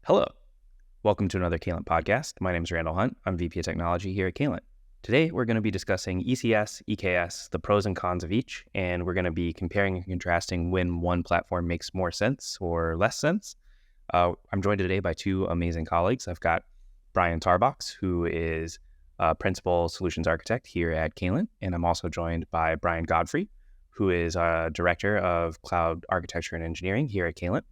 Hello. Welcome to another Caylent podcast. My name is Randall Hunt. I'm VP of Technology here at Caylent. Today, we're going to be discussing ECS, EKS, the pros and cons of each, and we're going to be comparing and contrasting when one platform makes more sense or less sense. I'm joined today by two amazing colleagues. I've got Brian Tarbox, who is Principal Solutions Architect here at Caylent, and I'm also joined by Brian Godfrey, who is Director of Cloud Architecture and Engineering here at Caylent.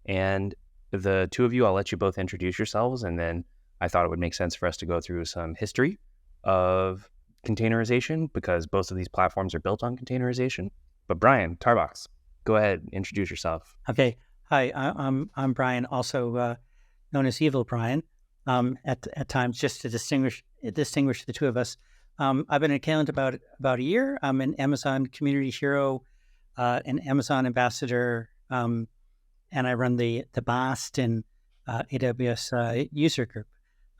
And the two of you, I'll let you both introduce yourselves, and then I thought it would make sense for us to go through some history of containerization because both of these platforms are built on containerization. But Brian Tarbox, go ahead, introduce yourself. Okay. Hi, I'm Brian, also known as Evil Brian. At times, just to distinguish the two of us. I've been at Caylent about a year. I'm an Amazon community hero, an Amazon ambassador, and I run the BAST and AWS user group.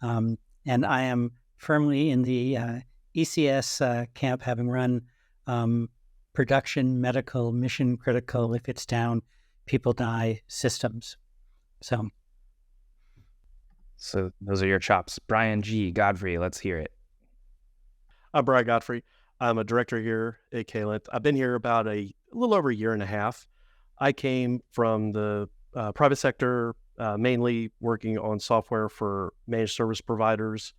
And I am firmly in the ECS camp, having run production, medical, mission critical, if it's down, people die systems. So those are your chops. Brian G. Godfrey, let's hear it. I'm Brian Godfrey. I'm a director here at Caylent. I've been here about a little over a year and a half. I came from the private sector, mainly working on software for managed service providers.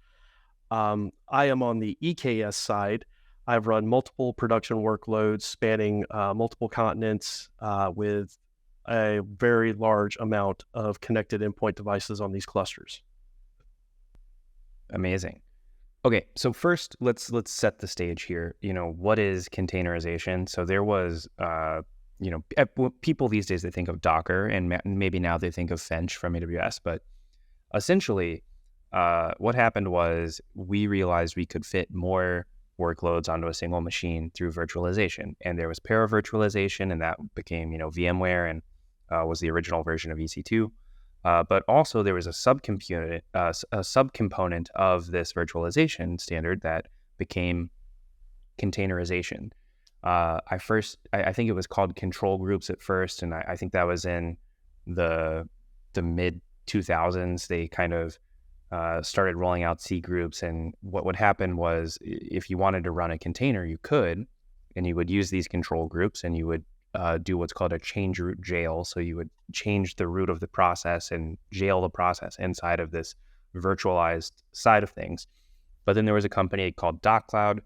I am on the EKS side. I've run multiple production workloads spanning multiple continents with a very large amount of connected endpoint devices on these clusters. Amazing. Okay, so first let's set the stage here. What is containerization? So there was people these days, they think of Docker, and maybe now they think of Finch from AWS, but essentially what happened was we realized we could fit more workloads onto a single machine through virtualization, and there was para-virtualization, and that became VMware and was the original version of EC2, but also there was a subcomponent of this virtualization standard that became containerization. I think it was called control groups at first, and I think that was in the mid 2000s. They kind of started rolling out C groups, and what would happen was if you wanted to run a container, you could, and you would use these control groups, and you would do what's called a change root jail. So you would change the root of the process and jail the process inside of this virtualized side of things. But then there was a company called DocCloud,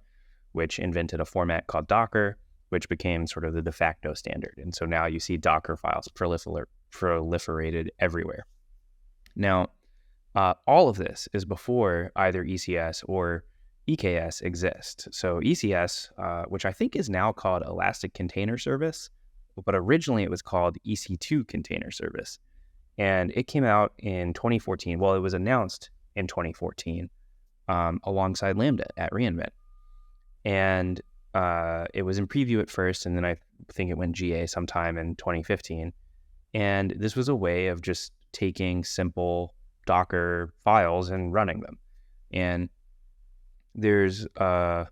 which invented a format called Docker, which became sort of the de facto standard. And so now you see Docker files proliferated everywhere. Now, all of this is before either ECS or EKS exist. So ECS, which I think is now called Elastic Container Service, but originally it was called EC2 Container Service. And it came out in 2014. Well, it was announced in 2014 alongside Lambda at reInvent. And it was in preview at first, and then I think it went GA sometime in 2015. And this was a way of just taking simple Docker files and running them. And there's a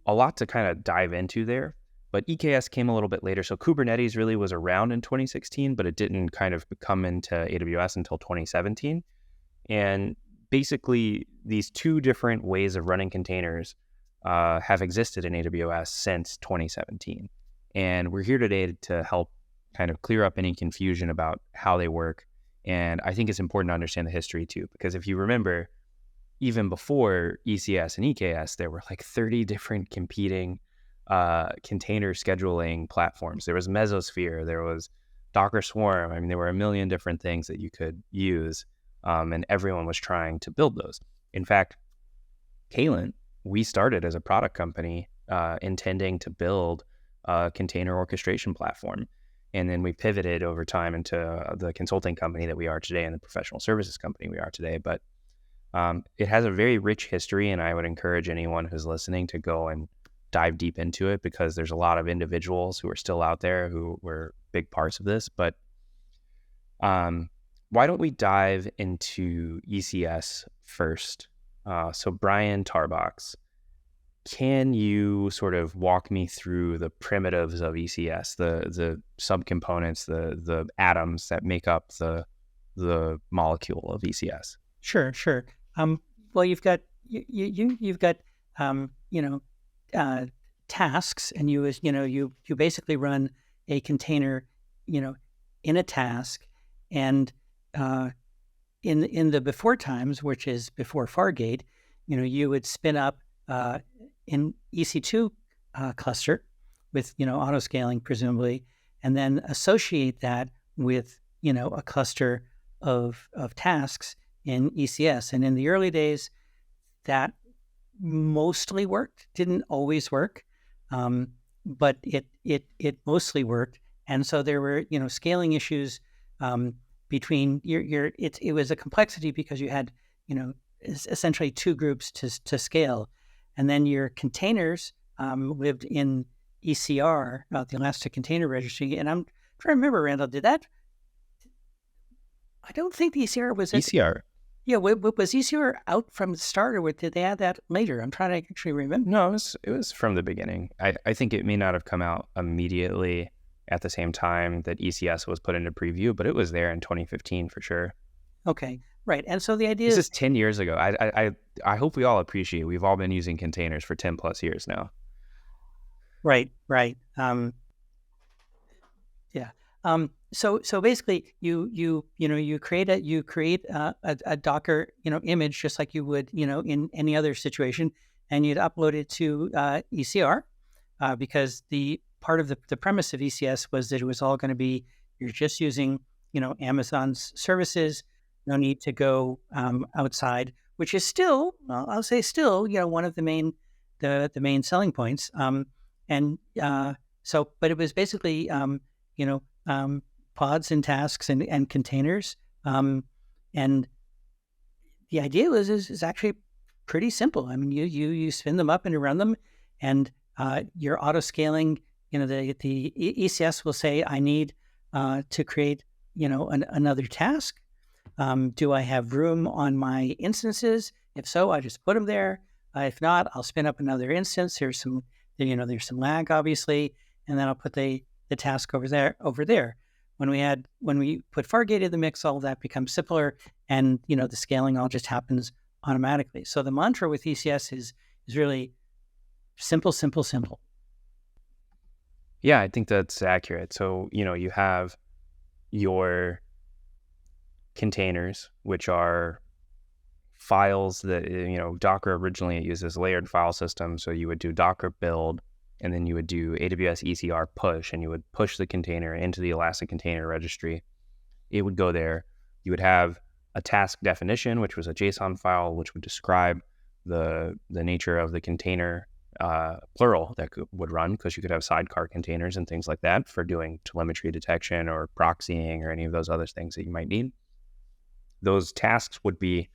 lot to kind of dive into there, but EKS came a little bit later. So Kubernetes really was around in 2016, but it didn't kind of come into AWS until 2017. And basically, these two different ways of running containers have existed in AWS since 2017. And we're here today to help kind of clear up any confusion about how they work. And I think it's important to understand the history too, because if you remember, even before ECS and EKS, there were like 30 different competing container scheduling platforms. There was Mesosphere, there was Docker Swarm. I mean, there were a million different things that you could use, and everyone was trying to build those. In fact, Caylent, we started as a product company intending to build a container orchestration platform. And then we pivoted over time into the consulting company that we are today and the professional services company we are today. But it has a very rich history, and I would encourage anyone who's listening to go and dive deep into it, because there's a lot of individuals who are still out there who were big parts of this. But why don't we dive into ECS first? So Brian Tarbox, can you sort of walk me through the primitives of ECS, the subcomponents, the atoms that make up the the molecule of ECS? Sure, sure. Well, you've got you've got you know tasks, and you basically run a container, in a task, and in the before times, which is before Fargate, you would spin up in EC2 cluster with auto scaling presumably, and then associate that with a cluster of tasks in ECS. And in the early days, that mostly worked. Didn't always work, but it mostly worked. And so there were scaling issues between it was a complexity because you had essentially two groups to scale, and then your containers lived in ECR, the Elastic Container Registry. And I'm trying to remember, Randall, did that? I don't think the ECR was ECR. Yeah, was ECR out from the start, or did they add that later? I'm trying to actually remember. No, it was from the beginning. I think it may not have come out immediately at the same time that ECS was put into preview, but it was there in 2015 for sure. Okay, right. And so the idea is 10 years ago. I hope we all appreciate we've all been using containers for 10 plus years now. Right. Yeah. So basically, you create a Docker image just like you would in any other situation, and you'd upload it to ECR because the part of the premise of ECS was that it was all going to be you're just using Amazon's services, no need to go outside, which is still I'll say still one of the main selling points. But it was basically pods and tasks and containers. And the idea is actually pretty simple. I mean, you spin them up and you run them, and you're auto scaling. The ECS will say, I need to create another task. Do I have room on my instances? If so, I just put them there. If not, I'll spin up another instance. There's some lag, obviously, and then I'll put the task over there. When we put Fargate in the mix, all of that becomes simpler, and the scaling all just happens automatically. So the mantra with ECS is really simple. Yeah, I think that's accurate. So you have your containers, which are files that Docker originally uses layered file systems. So you would do Docker build, and then you would do AWS ECR push, and you would push the container into the Elastic Container Registry. It would go there. You would have a task definition, which was a JSON file, which would describe the nature of the container, plural, that would run, because you could have sidecar containers and things like that for doing telemetry detection or proxying or any of those other things that you might need. Those tasks would be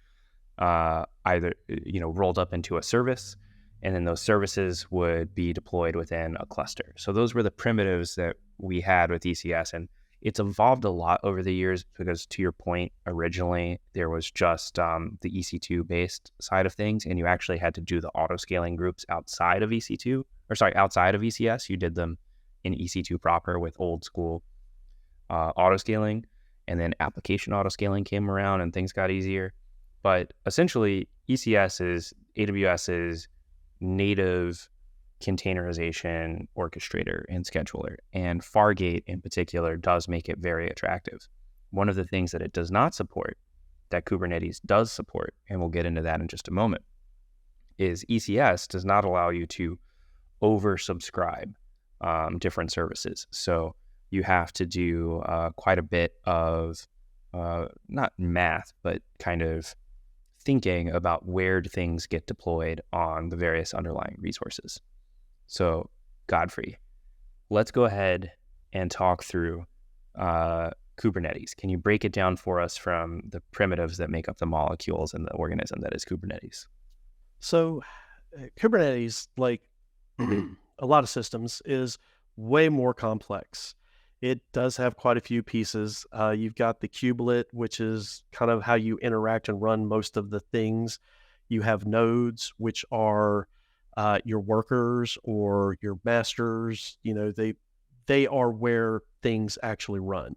either rolled up into a service, and then those services would be deployed within a cluster. So those were the primitives that we had with ECS, and it's evolved a lot over the years because, to your point, originally there was just the EC2 based side of things, and you actually had to do the auto scaling groups outside of outside of ECS. You did them in EC2 proper with old school auto scaling, and then application auto scaling came around and things got easier. But essentially, ECS is AWS's native containerization orchestrator and scheduler, and Fargate in particular does make it very attractive. One of the things that it does not support that Kubernetes does support, and we'll get into that in just a moment, is ECS does not allow you to oversubscribe different services. So you have to do quite a bit of not math, but kind of thinking about where things get deployed on the various underlying resources. So, Godfrey, let's go ahead and talk through Kubernetes. Can you break it down for us from the primitives that make up the molecules and the organism that is Kubernetes? So, Kubernetes, like a lot of systems, is way more complex. It does have quite a few pieces. You've got the kubelet, which is kind of how you interact and run most of the things. You have nodes, which are your workers or your masters. They are where things actually run.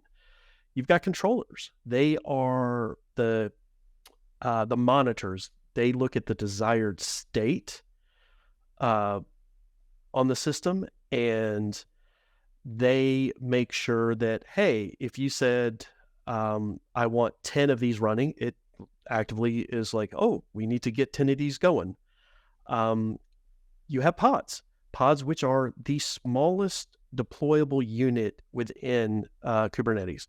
You've got controllers. They are the monitors. They look at the desired state on the system, and they make sure that, hey, if you said, I want 10 of these running, it actively is like, oh, we need to get 10 of these going. You have pods, which are the smallest deployable unit within Kubernetes.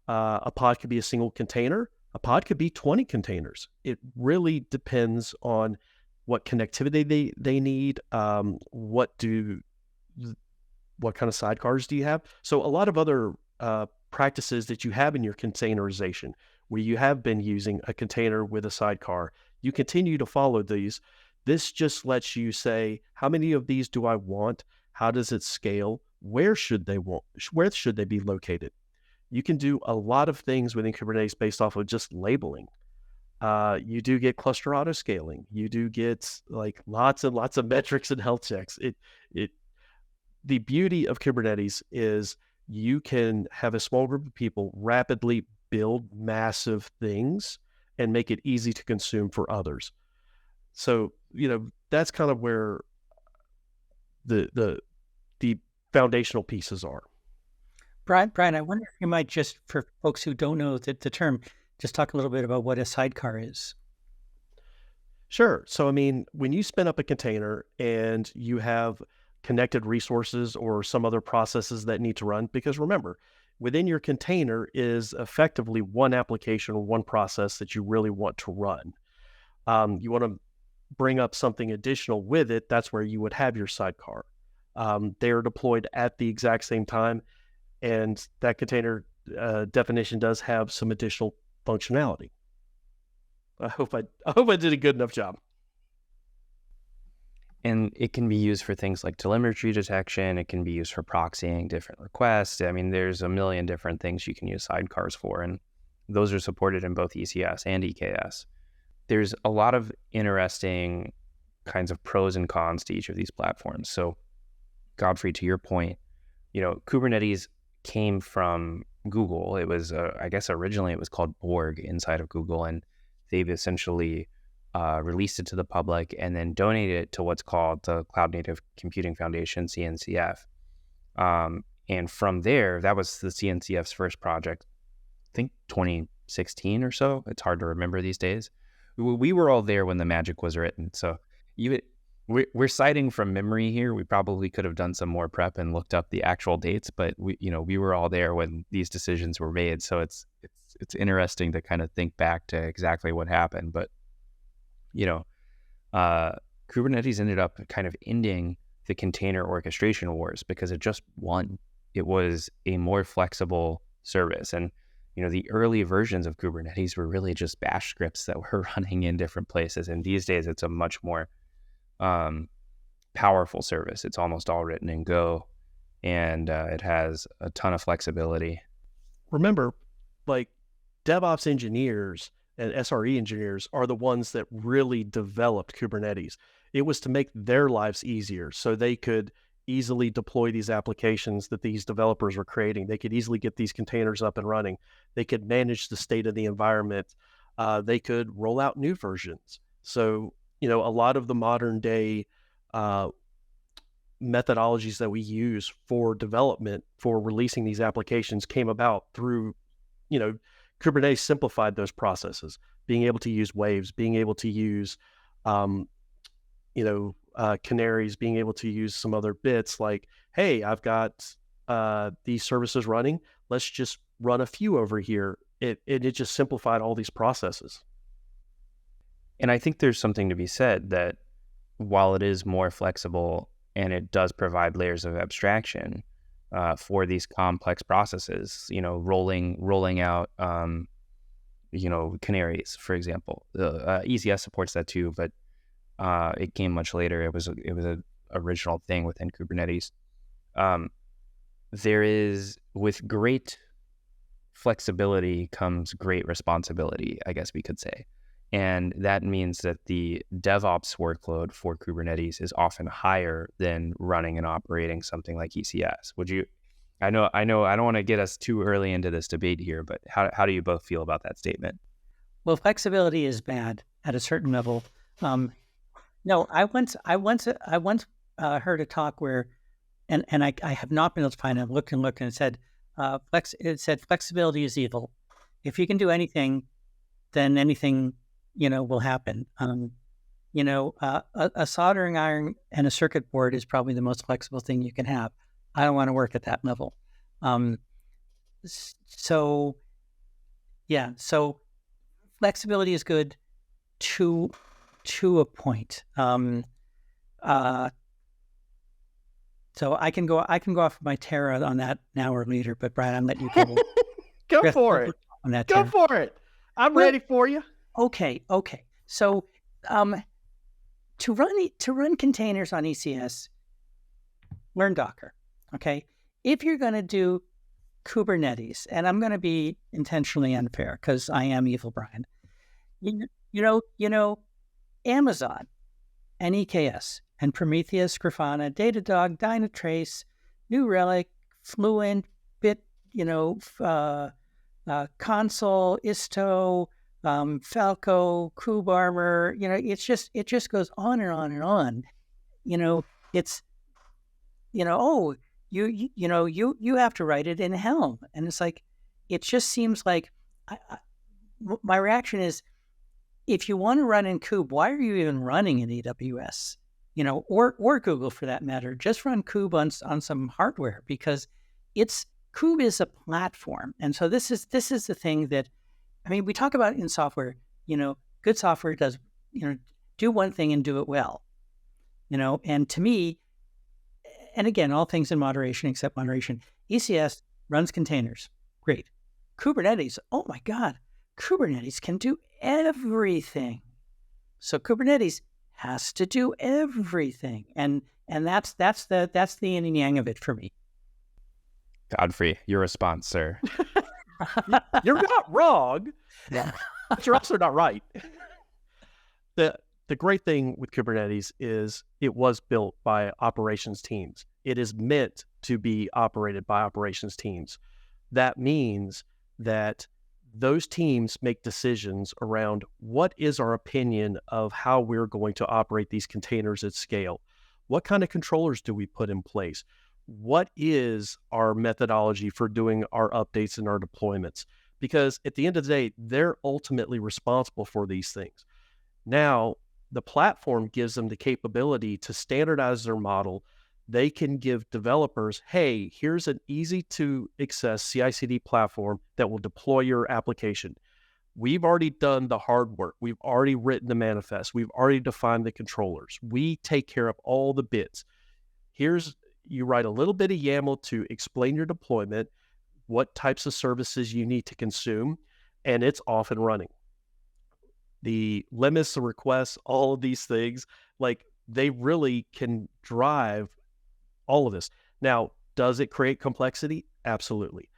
A pod could be a single container. A pod could be 20 containers. It really depends on what connectivity they need. What kind of sidecars do you have? So a lot of other practices that you have in your containerization, where you have been using a container with a sidecar, you continue to follow these. This just lets you say, how many of these do I want? How does it scale? Where should they be located? You can do a lot of things within Kubernetes based off of just labeling. You do get cluster auto scaling. You do get like lots and lots of metrics and health checks. The beauty of Kubernetes is you can have a small group of people rapidly build massive things and make it easy to consume for others. So, that's kind of where the foundational pieces are. Brian, I wonder if you might just, for folks who don't know the term, just talk a little bit about what a sidecar is. Sure. So, when you spin up a container and you have connected resources or some other processes that need to run, because remember, within your container is effectively one application or one process that you really want to run. You want to bring up something additional with it. That's where you would have your sidecar. They are deployed at the exact same time, and that container definition does have some additional functionality. I hope I did a good enough job. And it can be used for things like telemetry detection. It can be used for proxying different requests. There's a million different things you can use sidecars for, and those are supported in both ECS and EKS. There's a lot of interesting kinds of pros and cons to each of these platforms. So, Godfrey, to your point, Kubernetes came from Google. It was, I guess originally it was called Borg inside of Google, and they've essentially released it to the public and then donated it to what's called the Cloud Native Computing Foundation, CNCF. And from there, that was the CNCF's first project, I think 2016 or so. It's hard to remember these days. We were all there when the magic was written. So we're citing from memory here. We probably could have done some more prep and looked up the actual dates, but we were all there when these decisions were made. So it's interesting to kind of think back to exactly what happened. But Kubernetes ended up kind of ending the container orchestration wars because it just won. It was a more flexible service. And, the early versions of Kubernetes were really just bash scripts that were running in different places. And these days it's a much more powerful service. It's almost all written in Go, and it has a ton of flexibility. Remember, like DevOps engineers and SRE engineers are the ones that really developed Kubernetes. It was to make their lives easier so they could easily deploy these applications that these developers were creating. They could easily get these containers up and running. They could manage the state of the environment. They could roll out new versions. So, a lot of the modern day methodologies that we use for development, for releasing these applications came about through, Kubernetes simplified those processes, being able to use waves, being able to use, canaries, being able to use some other bits like, hey, I've got these services running. Let's just run a few over here. It just simplified all these processes. And I think there's something to be said that while it is more flexible and it does provide layers of abstraction for these complex processes, rolling out, canaries, for example. ECS supports that too, but it came much later. It was an original thing within Kubernetes. There is, with great flexibility comes great responsibility, I guess we could say. And that means that the DevOps workload for Kubernetes is often higher than running and operating something like ECS. Would you I know. I don't want to get us too early into this debate here, but how do you both feel about that statement? Well, flexibility is bad at a certain level. No, I once heard a talk where, and I have not been able to find it. I looked and looked, and it said flexibility is evil. If you can do anything, then anything, will happen. A soldering iron and a circuit board is probably the most flexible thing you can have. I don't want to work at that level. So flexibility is good to a point. So I can go off my terror on that now or later, but Brian, I'm letting you go for it. On that go for it. I'm ready for you. Okay. So to run containers on ECS, learn Docker. Okay. If you're going to do Kubernetes, and I'm going to be intentionally unfair because I am evil Brian, Amazon and EKS and Prometheus, Grafana, Datadog, Dynatrace, New Relic, Fluent, Bit, Console, Isto, Falco, KubeArmor, it just goes on and on and on. It's, you have to write it in Helm. And it's like, it just seems like my reaction is, if you want to run in Kube, why are you even running in AWS? Or Google for that matter. Just run Kube on some hardware, because Kube is a platform. And so this is the thing that, we talk about in software, good software does, do one thing and do it well. And to me, and again, all things in moderation except moderation, ECS runs containers. Great. Kubernetes, oh my God, Kubernetes can do everything. So Kubernetes has to do everything. And that's the yin and yang of it for me. Godfrey, your response, sir. You're not wrong, but you're also not right. The great thing with Kubernetes is it was built by operations teams. It is meant to be operated by operations teams. That means that those teams make decisions around what is our opinion of how we're going to operate these containers at scale. What kind of controllers do we put in place? What is our methodology for doing our updates and our deployments? Because at the end of the day, they're ultimately responsible for these things. Now, the platform gives them the capability to standardize their model. They can give developers, hey, here's an easy to access CI/CD platform that will deploy your application. We've already done the hard work. We've already written the manifest. We've already defined the controllers. We take care of all the bits. You write a little bit of YAML to explain your deployment, what types of services you need to consume, and it's off and running. The limits, the requests, all of these things, they really can drive all of this. Now, does it create complexity? Absolutely.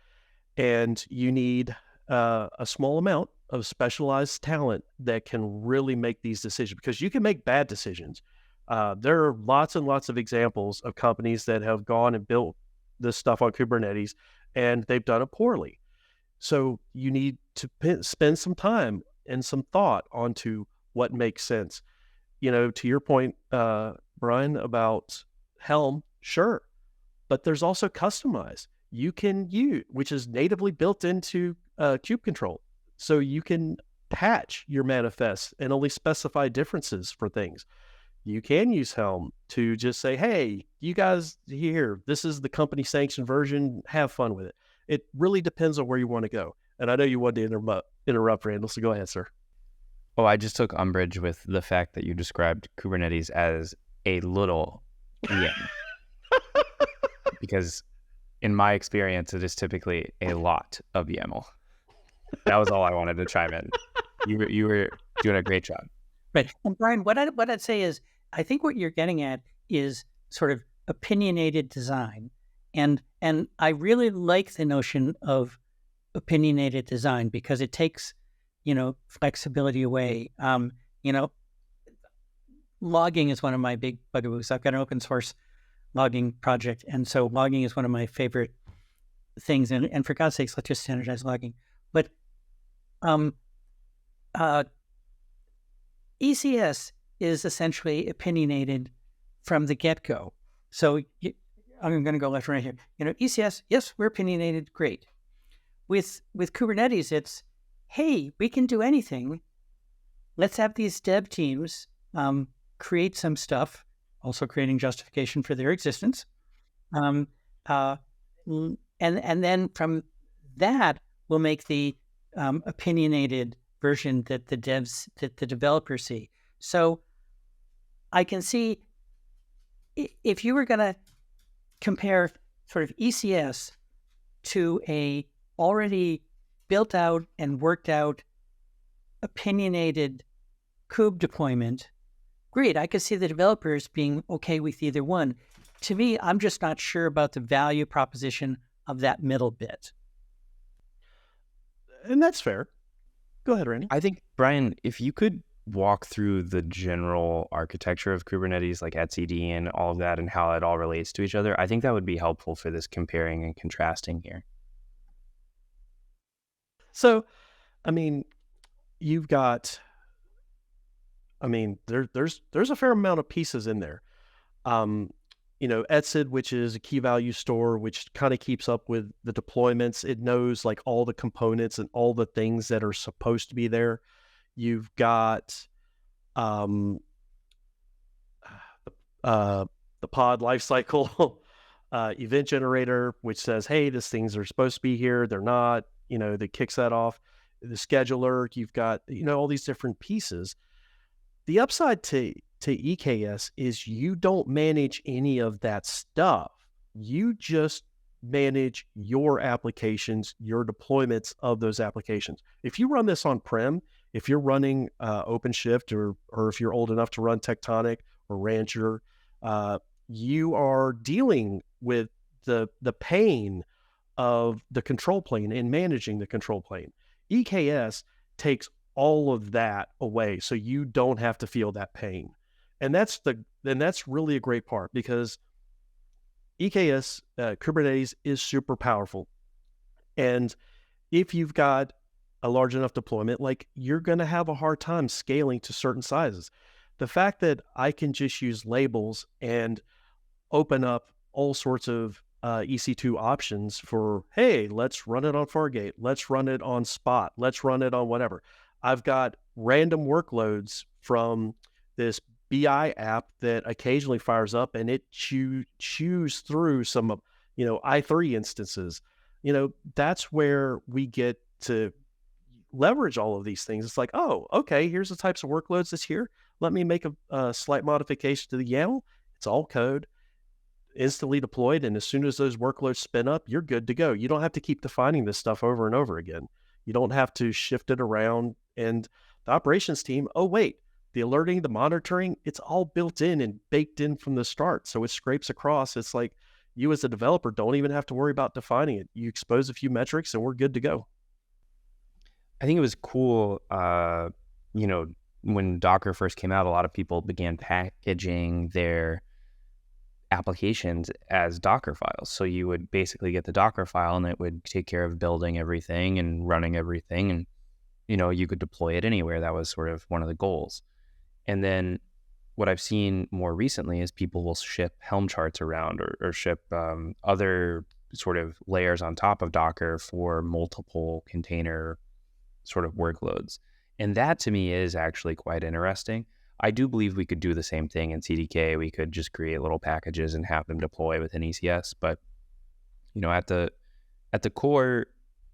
And you need a small amount of specialized talent that can really make these decisions, because you can make bad decisions. There are lots and lots of examples of companies that have gone and built this stuff on Kubernetes, and they've done it poorly. So you need to spend some time and some thought onto what makes sense. To your point, Brian, about Helm, sure, but there's also Customize you can use, which is natively built into kube control. So you can patch your manifests and only specify differences for things. You can use Helm to just say, hey, you guys here, this is the company sanctioned version, have fun with it. It really depends on where you want to go. And I know you wanted to interrupt, Randall, so go ahead, sir. Oh, I just took umbrage with the fact that you described Kubernetes as a little VM. Because in my experience, it is typically a lot of YAML. That was all I wanted to chime in. You were doing a great job. Right. And Brian, what I'd say is, I think what you're getting at is sort of opinionated design. And I really like the notion of opinionated design, because it takes, flexibility away. Logging is one of my big bugaboos. I've got an open source logging project. And so logging is one of my favorite things, and for God's sakes, let's just standardize logging. But um, ECS is essentially opinionated from the get-go. So I'm going to go left right here. ECS, yes, we're opinionated, great. With Kubernetes, it's, hey, we can do anything. Let's have these dev teams create some stuff, also creating justification for their existence. And then from that, we'll make the opinionated version that the developers see. So I can see if you were going to compare sort of ECS to a already built out and worked out opinionated kube deployment, great. I could see the developers being okay with either one. To me, I'm just not sure about the value proposition of that middle bit. And that's fair. Go ahead, Randy. I think, Brian, if you could walk through the general architecture of Kubernetes, like etcd and all of that, and how it all relates to each other, I think that would be helpful for this comparing and contrasting here. So, you've got, there's a fair amount of pieces in there. etcd, which is a key value store, which kind of keeps up with the deployments. It knows like all the components and all the things that are supposed to be there. You've got the pod lifecycle event generator, which says, hey, these things are supposed to be here. They're not, that kicks that off. The scheduler, you've got, all these different pieces. The upside to EKS is you don't manage any of that stuff. You just manage your applications, your deployments of those applications. If you run this on-prem, if you're running OpenShift or if you're old enough to run Tectonic or Rancher, you are dealing with the pain of the control plane and managing the control plane. EKS takes all of that away, so you don't have to feel that pain. And that's really a great part, because EKS, Kubernetes, is super powerful. And if you've got a large enough deployment, like, you're going to have a hard time scaling to certain sizes. The fact that I can just use labels and open up all sorts of EC2 options for, hey, let's run it on Fargate, let's run it on Spot, let's run it on whatever. I've got random workloads from this BI app that occasionally fires up, and it chews through some, i3 instances. That's where we get to leverage all of these things. It's like, oh, okay, here's the types of workloads that's here. Let me make a slight modification to the YAML. It's all code, instantly deployed, and as soon as those workloads spin up, you're good to go. You don't have to keep defining this stuff over and over again. You don't have to shift it around. And the operations team, oh wait, the alerting, the monitoring, it's all built in and baked in from the start. So it scrapes across. It's like, you as a developer don't even have to worry about defining it. You expose a few metrics and we're good to go. I think it was cool, when Docker first came out, a lot of people began packaging their applications as Docker files. So you would basically get the Docker file and it would take care of building everything and running everything. And, you could deploy it anywhere. That was sort of one of the goals. And then what I've seen more recently is people will ship Helm charts around or ship other sort of layers on top of Docker for multiple container sort of workloads. And that to me is actually quite interesting. I do believe we could do the same thing in CDK. We could just create little packages and have them deploy within ECS. But, at the core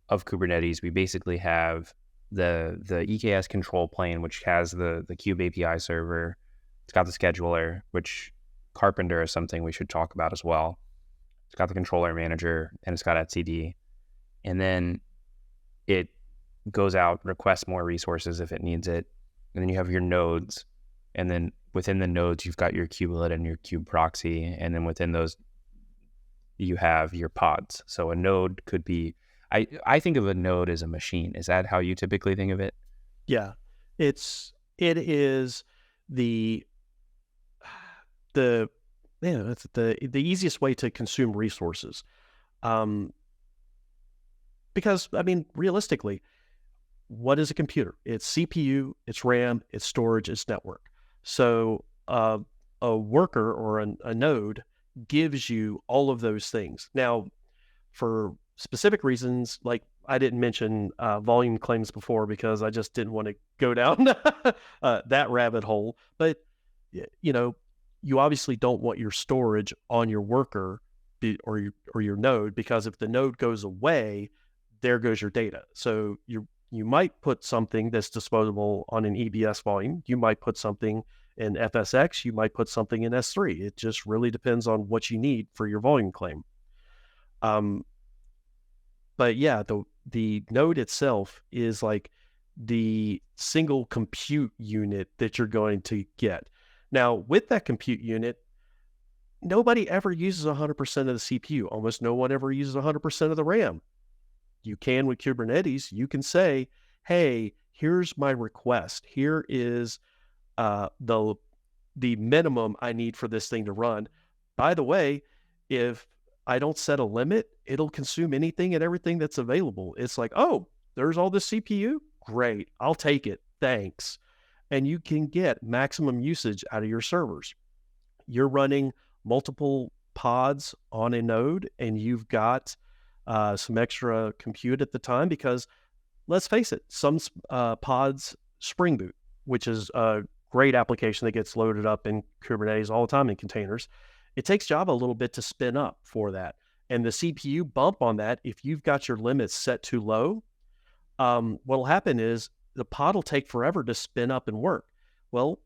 of Kubernetes, we basically have the EKS control plane, which has the Kube API server. It's got the scheduler, which Carpenter is something we should talk about as well. It's got the controller manager, and it's got etcd. And then it goes out, requests more resources if it needs it. And then you have your nodes. And then within the nodes, you've got your kubelet and your kube proxy. And then within those, you have your pods. So a node could be, I think of a node as a machine. Is that how you typically think of it? Yeah, it is the easiest way to consume resources. because, I mean, realistically, what is a computer? It's CPU, it's RAM, it's storage, it's network. So a worker or a node gives you all of those things. Now, for specific reasons, like I didn't mention volume claims before because I just didn't want to go down that rabbit hole. But, you know, you obviously don't want your storage on your worker or your node, because if the node goes away, there goes your data. So you might put something that's disposable on an EBS volume. You might put something in FSX. You might put something in S3. It just really depends on what you need for your volume claim. But yeah, the node itself is like the single compute unit that you're going to get. Now, with that compute unit, nobody ever uses 100% of the CPU. Almost no one ever uses 100% of the RAM. You can with Kubernetes. You can say, hey, here's my request. Here is the minimum I need for this thing to run. By the way, if I don't set a limit, it'll consume anything and everything that's available. It's like, oh, there's all this CPU? Great, I'll take it. Thanks. And you can get maximum usage out of your servers. You're running multiple pods on a node, and you've got some extra compute at the time, because let's face it, some pods Spring Boot, which is a great application that gets loaded up in Kubernetes all the time in containers. It takes Java a little bit to spin up for that. And the CPU bump on that, if you've got your limits set too low, what'll happen is the pod will take forever to spin up and work. Well,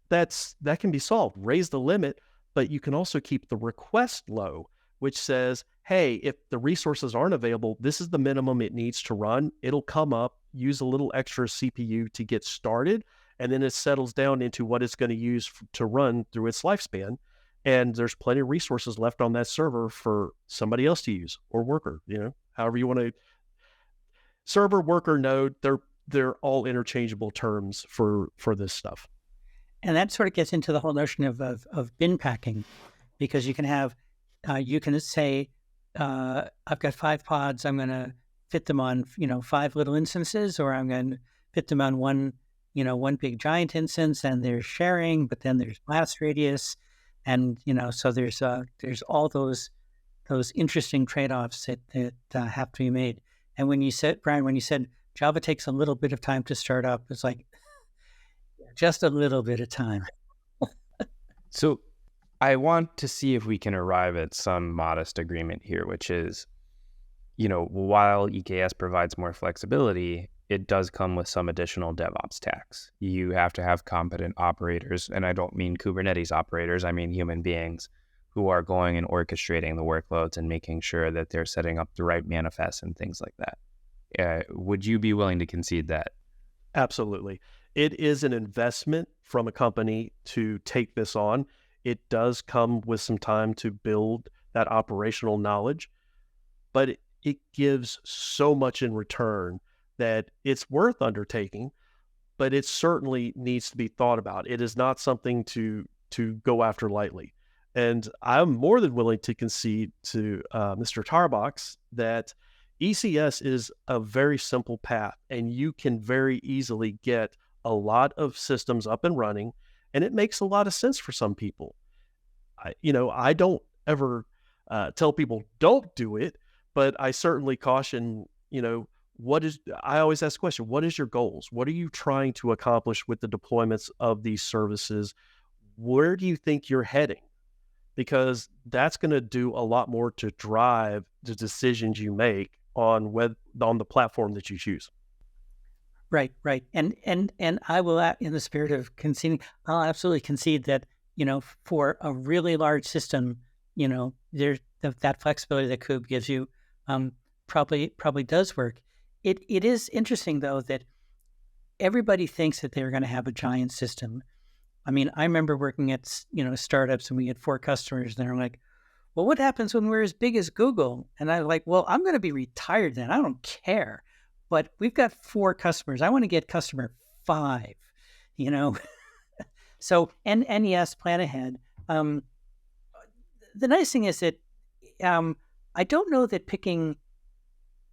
that can be solved. Raise the limit, but you can also keep the request low, which says, hey, if the resources aren't available, this is the minimum it needs to run. It'll come up, use a little extra CPU to get started, and then it settles down into what it's going to use to run through its lifespan. And there's plenty of resources left on that server for somebody else to use, or worker, however you want to. Server, worker, node, they're all interchangeable terms for this stuff. And that sort of gets into the whole notion of bin packing, because you can have, you can say, I've got 5 pods, I'm going to fit them on, 5 little instances, or I'm going to fit them on one big giant instance, and there's sharing, but then there's blast radius. And, so there's all those interesting trade-offs that have to be made. And when you said, Brian, Java takes a little bit of time to start up, it's like just a little bit of time. So I want to see if we can arrive at some modest agreement here, which is, while EKS provides more flexibility, it does come with some additional DevOps tasks. You have to have competent operators, and I don't mean Kubernetes operators, I mean human beings who are going and orchestrating the workloads and making sure that they're setting up the right manifests and things like that. Would you be willing to concede that? Absolutely. It is an investment from a company to take this on. It does come with some time to build that operational knowledge, but it gives so much in return that it's worth undertaking, but it certainly needs to be thought about. It is not something to go after lightly. And I'm more than willing to concede to Mr. Tarbox that ECS is a very simple path, and you can very easily get a lot of systems up and running, and it makes a lot of sense for some people. I don't ever tell people don't do it, but I certainly caution, I always ask the question, what is your goals? What are you trying to accomplish with the deployments of these services? Where do you think you're heading? Because that's going to do a lot more to drive the decisions you make on the platform that you choose. Right. And I will, in the spirit of conceding, I'll absolutely concede that, for a really large system, there's that flexibility that Kube gives you probably does work. It is interesting, though, that everybody thinks that they're going to have a giant system. I mean, I remember working at, startups, and we had 4 customers, and they're like, well, what happens when we're as big as Google? And I'm like, well, I'm going to be retired then. I don't care. But we've got 4 customers. I want to get customer 5, So, and yes, plan ahead. The nice thing is that I don't know that picking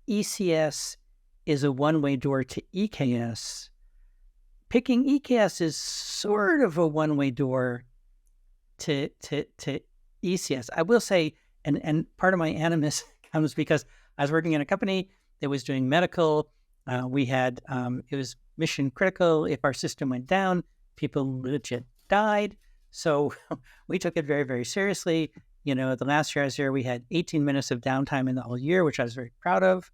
ECS is a one-way door to EKS. Picking EKS is sort of a one-way door to ECS. I will say, and part of my animus comes because I was working in a company that was doing medical. We had, it was mission critical. If our system went down, people legit died. So we took it very, very seriously. The last year I was here, we had 18 minutes of downtime in the whole year, which I was very proud of.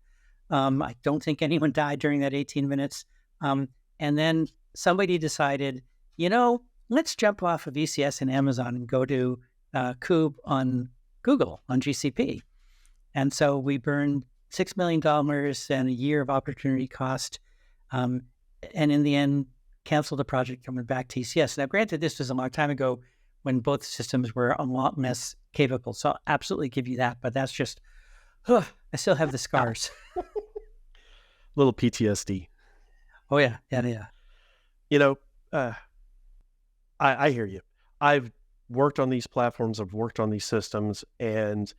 I don't think anyone died during that 18 minutes. And then somebody decided, let's jump off of ECS and Amazon and go to Kube on Google, on GCP. And so we burned $6 million and a year of opportunity cost. And in the end, canceled the project and went back to ECS. Now, granted, this was a long time ago when both systems were a lot less capable. So I'll absolutely give you that. But that's just, I still have the scars. Little PTSD. Oh, yeah. I hear you. I've worked on these platforms, I've worked on these systems, and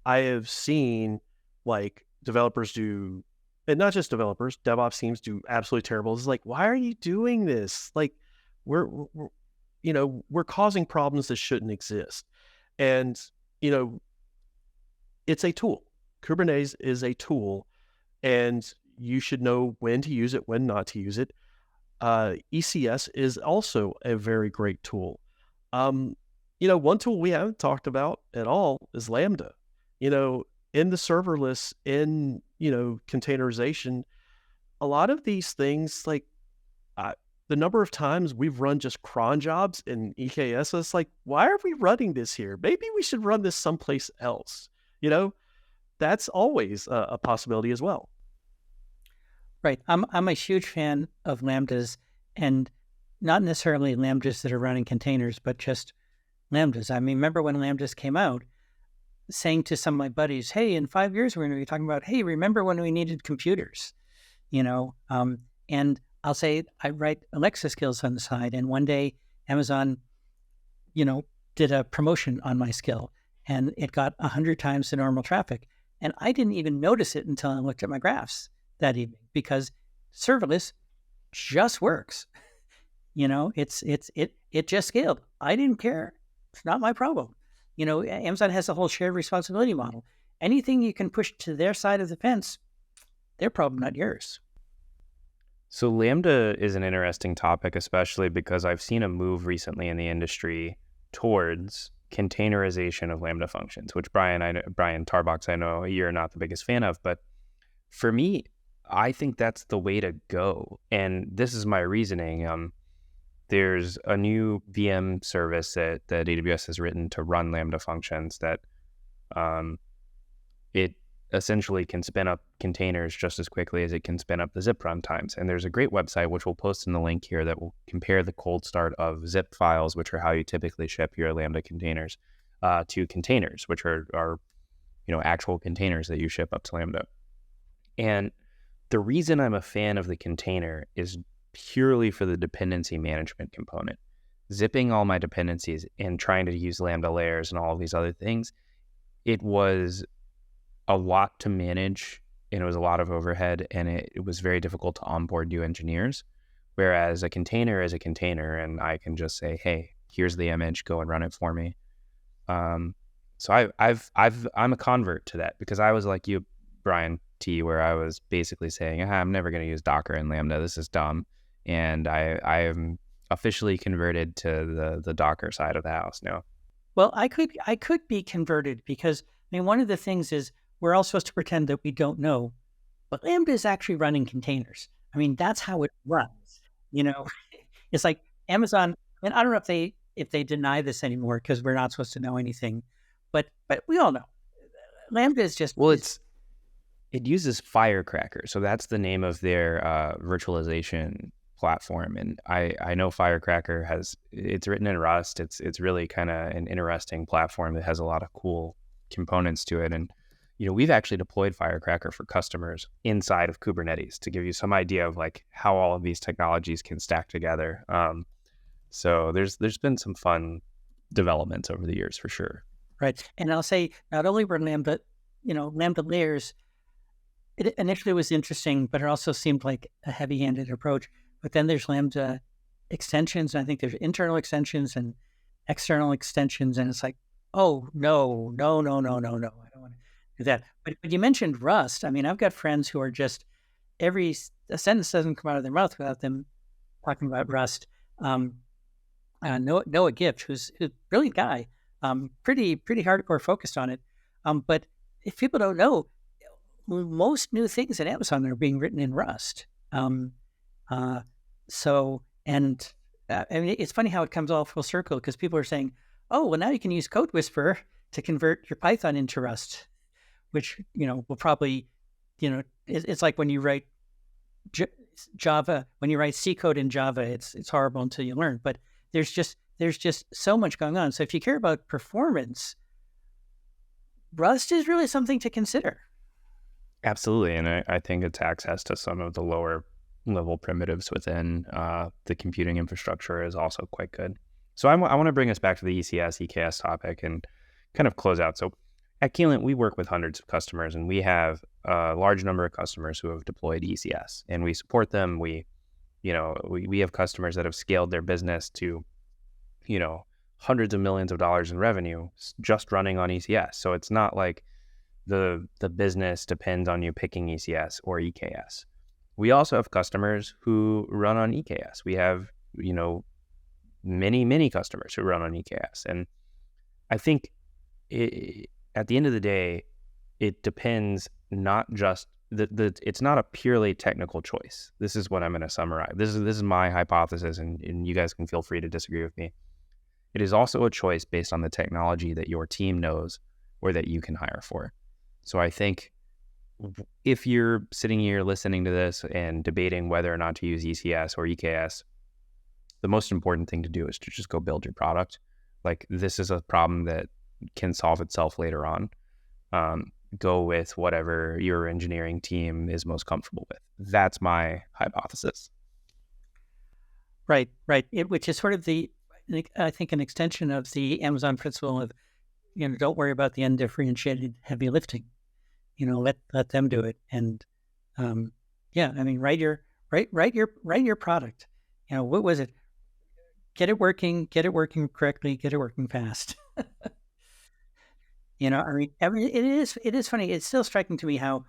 I have seen like developers do, and not just developers, DevOps teams do absolutely terrible. It's like, why are you doing this? Like, we're causing problems that shouldn't exist. And, it's a tool. Kubernetes is a tool, and you should know when to use it, when not to use it. ECS is also a very great tool. One tool we haven't talked about at all is Lambda. In the serverless, in, containerization, a lot of these things, like the number of times we've run just cron jobs in EKS, it's like, why are we running this here? Maybe we should run this someplace else. That's always a possibility as well. Right. I'm a huge fan of Lambdas, and not necessarily Lambdas that are running containers, but just Lambdas. I mean, remember when Lambdas came out, saying to some of my buddies, hey, in 5 years, we're going to be talking about, hey, remember when we needed computers, and I'll say I write Alexa skills on the side. And one day Amazon, did a promotion on my skill, and it got 100 times the normal traffic. And I didn't even notice it until I looked at my graphs that evening, because serverless just works. It just scaled. I didn't care. It's not my problem. Amazon has a whole shared responsibility model. Anything you can push to their side of the fence, their problem, not yours. So Lambda is an interesting topic, especially because I've seen a move recently in the industry towards containerization of Lambda functions, which Brian Tarbox, I know you're not the biggest fan of, but for me, I think that's the way to go. And this is my reasoning. There's a new VM service that AWS has written to run Lambda functions that it essentially can spin up containers just as quickly as it can spin up the zip runtimes. And there's a great website, which we'll post in the link here, that will compare the cold start of zip files, which are how you typically ship your Lambda containers, to containers, which are actual containers that you ship up to Lambda. And the reason I'm a fan of the container is purely for the dependency management component. Zipping all my dependencies and trying to use Lambda layers and all of these other things, it was a lot to manage, and it was a lot of overhead, and it was very difficult to onboard new engineers. Whereas a container is a container, and I can just say, hey, here's the image, go and run it for me. So I'm a convert to that, because I was like you, Brian T, where I was basically saying, I'm never going to use Docker and Lambda. This is dumb. And I am officially converted to the Docker side of the house now. Well, I could be converted, because one of the things is we're all supposed to pretend that we don't know, but Lambda is actually running containers. That's how it runs. It's like Amazon, and I don't know if they deny this anymore, because we're not supposed to know anything, but we all know Lambda is just, well, it uses Firecracker. So that's the name of their virtualization platform. And I know Firecracker it's written in Rust. It's really kind of an interesting platform that has a lot of cool components to it. And, we've actually deployed Firecracker for customers inside of Kubernetes to give you some idea of like how all of these technologies can stack together. So there's been some fun developments over the years for sure. Right. And I'll say, not only were Lambda layers, it initially was interesting, but it also seemed like a heavy-handed approach. But then there's Lambda extensions, and I think there's internal extensions and external extensions, and it's like, oh, no, no, no, no, no, no, I don't want to do that. But you mentioned Rust. I mean, I've got friends who are just, a sentence doesn't come out of their mouth without them talking about Rust. Noah Gift, who's a brilliant guy, pretty hardcore focused on it. But if people don't know, most new things at Amazon are being written in Rust. I mean, it's funny how it comes all full circle, because people are saying, oh, well, now you can use Code Whisperer to convert your Python into Rust, which, will probably, it's like when you write Java, when you write C code in Java, it's horrible until you learn. But there's just so much going on. So if you care about performance, Rust is really something to consider. Absolutely. And I think it's access to some of the lower level primitives within the computing infrastructure is also quite good. So I want to bring us back to the ECS, EKS topic and kind of close out. So at Caylent, we work with hundreds of customers, and we have a large number of customers who have deployed ECS, and we support them. We have customers that have scaled their business to, hundreds of millions of dollars in revenue just running on ECS. So it's not like the business depends on you picking ECS or EKS. We also have customers who run on EKS. We have, many customers who run on EKS. And I think at the end of the day, it depends not just it's not a purely technical choice. This is what I'm going to summarize. This is my hypothesis, and you guys can feel free to disagree with me. It is also a choice based on the technology that your team knows or that you can hire for. So I think if you're sitting here listening to this and debating whether or not to use ECS or EKS, the most important thing to do is to just go build your product. Like, this is a problem that can solve itself later on. Go with whatever your engineering team is most comfortable with. That's my hypothesis. Right. Which is sort of I think an extension of the Amazon principle of, don't worry about the undifferentiated heavy lifting. Let them do it. And write your product. What was it? Get it working correctly, get it working fast. It is funny. It's still striking to me how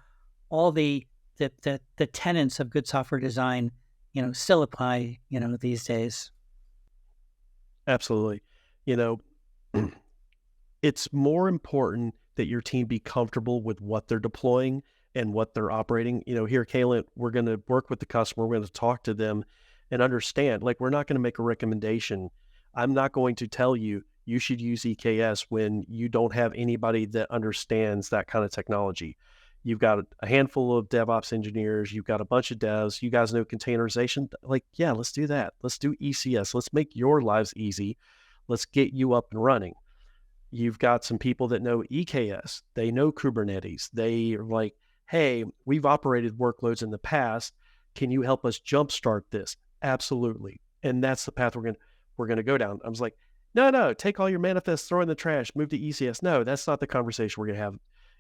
all the tenets of good software design, still apply, these days. Absolutely. It's more important that your team be comfortable with what they're deploying and what they're operating. Here at Caylent, we're going to work with the customer. We're going to talk to them and understand, like, we're not going to make a recommendation. I'm not going to tell you should use EKS when you don't have anybody that understands that kind of technology. You've got a handful of DevOps engineers. You've got a bunch of devs. You guys know containerization. Like, yeah, let's do that. Let's do ECS. Let's make your lives easy. Let's get you up and running. You've got some people that know EKS. They know Kubernetes. They are like, hey, we've operated workloads in the past. Can you help us jumpstart this? Absolutely. And that's the path we're going to go down. I was like, no, take all your manifests, throw in the trash, move to ECS. No, that's not the conversation we're going to have.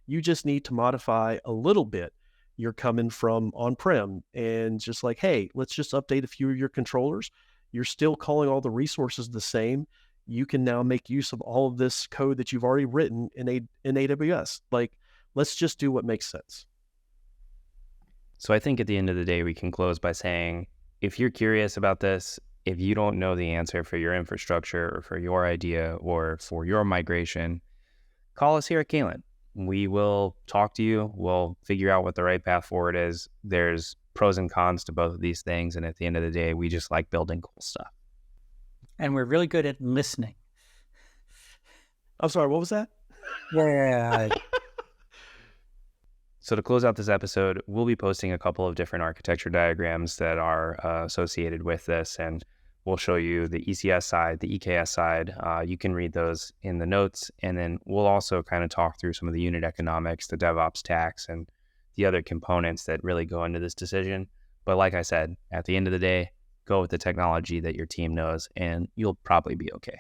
You just need to modify a little bit. You're coming from on-prem and just like, hey, let's just update a few of your controllers. You're still calling all the resources the same. You can now make use of all of this code that you've already written in AWS. Like, let's just do what makes sense. So I think at the end of the day, we can close by saying, if you're curious about this, if you don't know the answer for your infrastructure or for your idea or for your migration, call us here at Caylent. We will talk to you. We'll figure out what the right path forward is. There's pros and cons to both of these things. And at the end of the day, we just like building cool stuff. And we're really good at listening. I'm sorry, what was that? Yeah. So to close out this episode, we'll be posting a couple of different architecture diagrams that are associated with this, and we'll show you the ECS side, the EKS side. You can read those in the notes, and then we'll also kind of talk through some of the unit economics, the DevOps tax, and the other components that really go into this decision. But like I said, at the end of the day, go with the technology that your team knows, and you'll probably be okay.